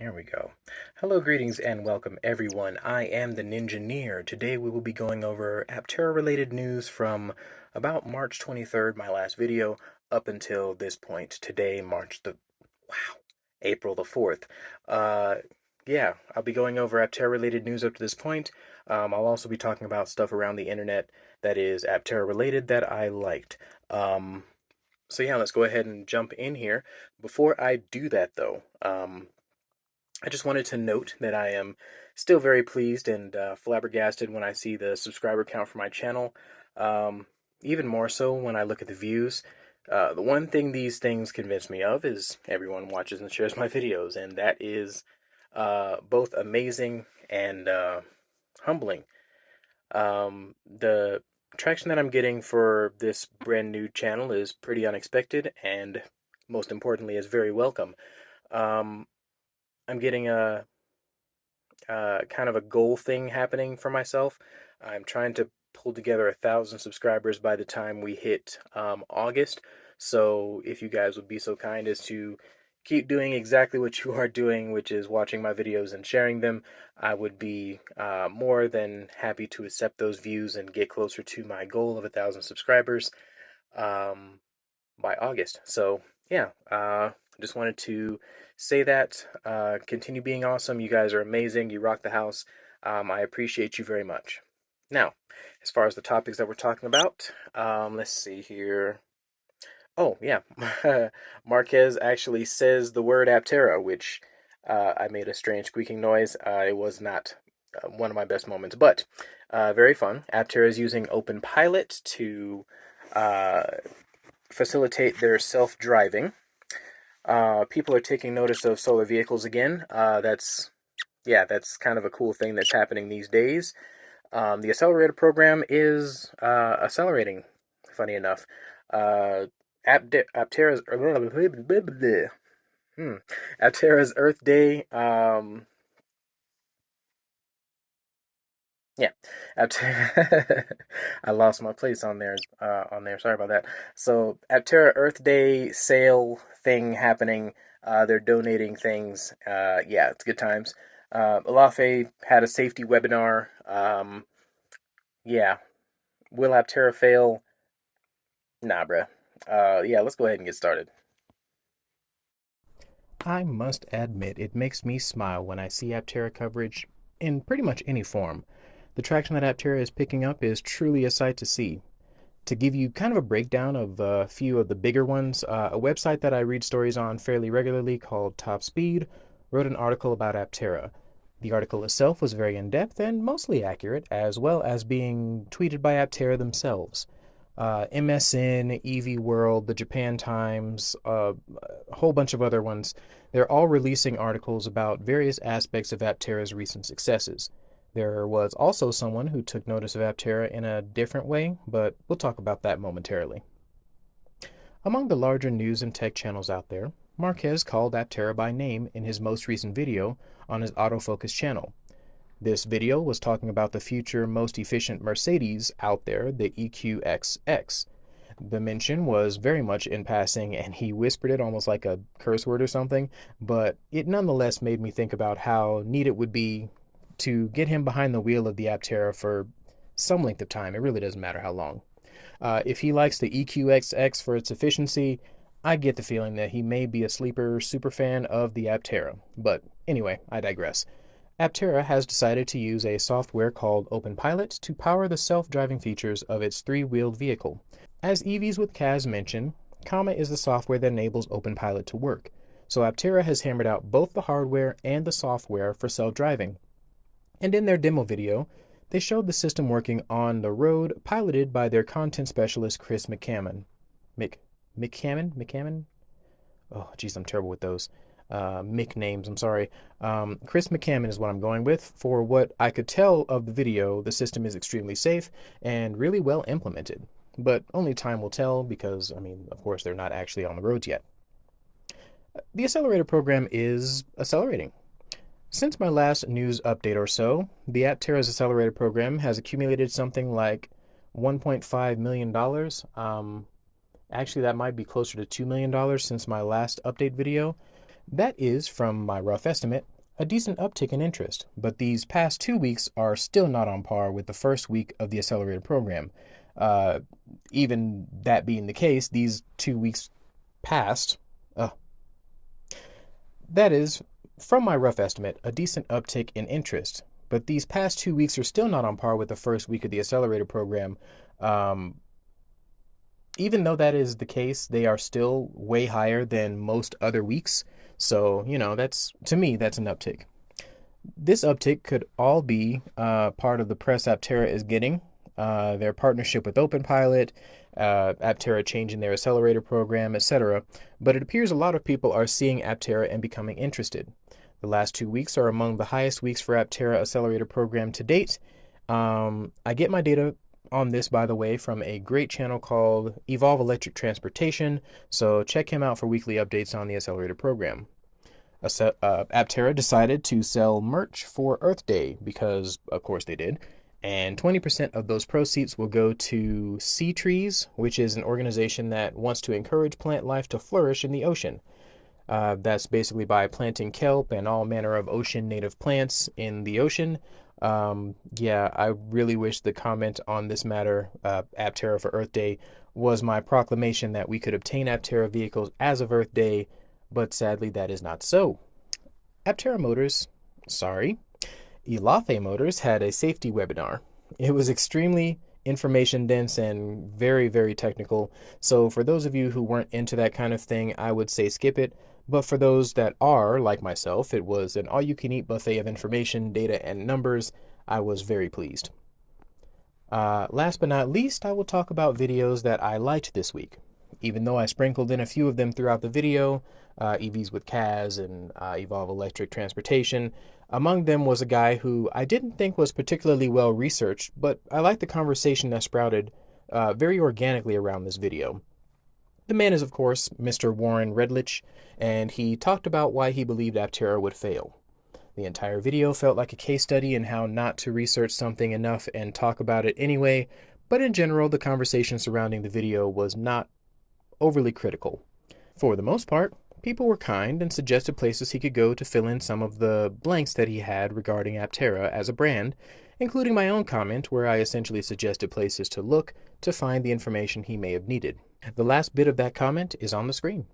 There we go. Hello, greetings, and welcome everyone. I am the Ninjaneer. Today we will be going over Aptera related news from about March 23rd, my last video, up until this point. Today, April the 4th. Uh, yeah, I'll be going over Aptera related news up to this point. I'll also be talking about stuff around the internet that is Aptera related that I liked. So yeah, let's go ahead and jump in here. Before I do that though, I just wanted to note that I am still very pleased and flabbergasted when I see the subscriber count for my channel. Even more so when I look at the views. The one thing these things convince me of is everyone watches and shares my videos, and that is both amazing and humbling. The traction that I'm getting for this brand new channel is pretty unexpected, and most importantly, is very welcome. I'm getting a kind of a goal thing happening for myself. I'm trying to pull together 1,000 subscribers by the time we hit August. So if you guys would be so kind as to keep doing exactly what you are doing, which is watching my videos and sharing them, I would be more than happy to accept those views and get closer to my goal of 1,000 subscribers by August. So yeah, just wanted to say that. Continue being awesome. You guys are amazing. You rock the house. I appreciate you very much. Now, as far as the topics that we're talking about, let's see here. Oh, yeah. Marquez actually says the word Aptera, which I made a strange squeaking noise. It was not one of my best moments, but very fun. Aptera is using OpenPilot to facilitate their self-driving. People are taking notice of solar vehicles again. That's kind of a cool thing that's happening these days. The accelerator program is accelerating. Funny enough, Aptera's Aptera's Earth Day. Yeah, I lost my place on there. Sorry about that. So, Aptera Earth Day sale thing happening. They're donating things. Yeah, it's good times. Alafe had a safety webinar. Yeah, will Aptera fail? Nah, bruh. Yeah, let's go ahead and get started. I must admit, it makes me smile when I see Aptera coverage in pretty much any form. The traction that Aptera is picking up is truly a sight to see. To give you kind of a breakdown of a few of the bigger ones, a website that I read stories on fairly regularly called Top Speed wrote an article about Aptera. The article itself was very in-depth and mostly accurate, as well as being tweeted by Aptera themselves. MSN, EV World, the Japan Times, a whole bunch of other ones. They're all releasing articles about various aspects of Aptera's recent successes. There was also someone who took notice of Aptera in a different way, but we'll talk about that momentarily. Among the larger news and tech channels out there, Marquez called Aptera by name in his most recent video on his autofocus channel. This video was talking about the future most efficient Mercedes out there, the EQXX. The mention was very much in passing, and he whispered it almost like a curse word or something, but it nonetheless made me think about how neat it would be to get him behind the wheel of the Aptera for some length of time. It really doesn't matter how long. If he likes the EQXX for its efficiency, I get the feeling that he may be a sleeper superfan of the Aptera. But anyway, I digress. Aptera has decided to use a software called OpenPilot to power the self-driving features of its three-wheeled vehicle. As EVs with Kaz mentioned, Comma is the software that enables OpenPilot to work. So Aptera has hammered out both the hardware and the software for self-driving. And in their demo video, they showed the system working on the road, piloted by their content specialist, Chris McCammon. McCammon? Oh, geez, I'm terrible with those. Mick names, I'm sorry. Chris McCammon is what I'm going with. For what I could tell of the video, the system is extremely safe and really well implemented. But only time will tell because, of course, they're not actually on the roads yet. The accelerator program is accelerating. Since my last news update or so, the Aptera's accelerator program has accumulated something like $1.5 million. Actually, that might be closer to $2 million since my last update video. That is, from my rough estimate, a decent uptick in interest, but these past 2 weeks are still not on par with the first week of the accelerator program. Uh, Even that being the case, these 2 weeks past, uh, that is, from my rough estimate, a decent uptick in interest, but these past 2 weeks are still not on par with the first week of the accelerator program. Um, Even though that is the case, they are still way higher than most other weeks. So, that's, to me, that's an uptick. This uptick could all be part of the press Aptera is getting, their partnership with OpenPilot, Aptera changing their accelerator program, etc. But it appears a lot of people are seeing Aptera and becoming interested. The last 2 weeks are among the highest weeks for Aptera accelerator program to date. I get my data on this, by the way, from a great channel called Evolv-Electric Transportation, so check him out for weekly updates on the accelerator program. Aptera decided to sell merch for Earth Day because, of course, they did. And 20% of those proceeds will go to Sea Trees, which is an organization that wants to encourage plant life to flourish in the ocean. That's basically by planting kelp and all manner of ocean native plants in the ocean. Yeah, I really wish the comment on this matter, Aptera for Earth Day, was my proclamation that we could obtain Aptera vehicles as of Earth Day, but sadly that is not so. Aptera Motors, sorry, Elaphe Motors had a safety webinar. It was extremely information dense and very, very technical. So for those of you who weren't into that kind of thing, I would say skip it. But for those that are, like myself, it was an all-you-can-eat buffet of information, data, and numbers. I was very pleased. Last but not least, I will talk about videos that I liked this week. Even though I sprinkled in a few of them throughout the video, EVs with Kaz and Evolv-Electric Transportation, among them was a guy who I didn't think was particularly well researched, but I liked the conversation that sprouted very organically around this video. The man is, of course, Mr. Warren Redlich, and he talked about why he believed Aptera would fail. The entire video felt like a case study in how not to research something enough and talk about it anyway, but in general, the conversation surrounding the video was not overly critical. For the most part, people were kind and suggested places he could go to fill in some of the blanks that he had regarding Aptera as a brand, including my own comment where I essentially suggested places to look to find the information he may have needed. The last bit of that comment is on the screen.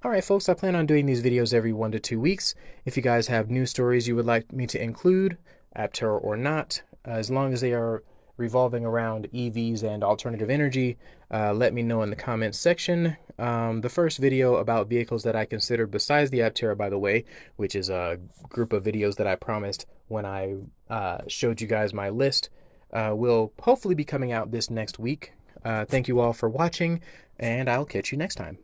Alright folks, I plan on doing these videos every 1 to 2 weeks. If you guys have news stories you would like me to include, Aptera or not, as long as they are revolving around EVs and alternative energy, let me know in the comments section. The first video about vehicles that I consider besides the Aptera, by the way, which is a group of videos that I promised when I showed you guys my list, will hopefully be coming out this next week. Thank you all for watching, and I'll catch you next time.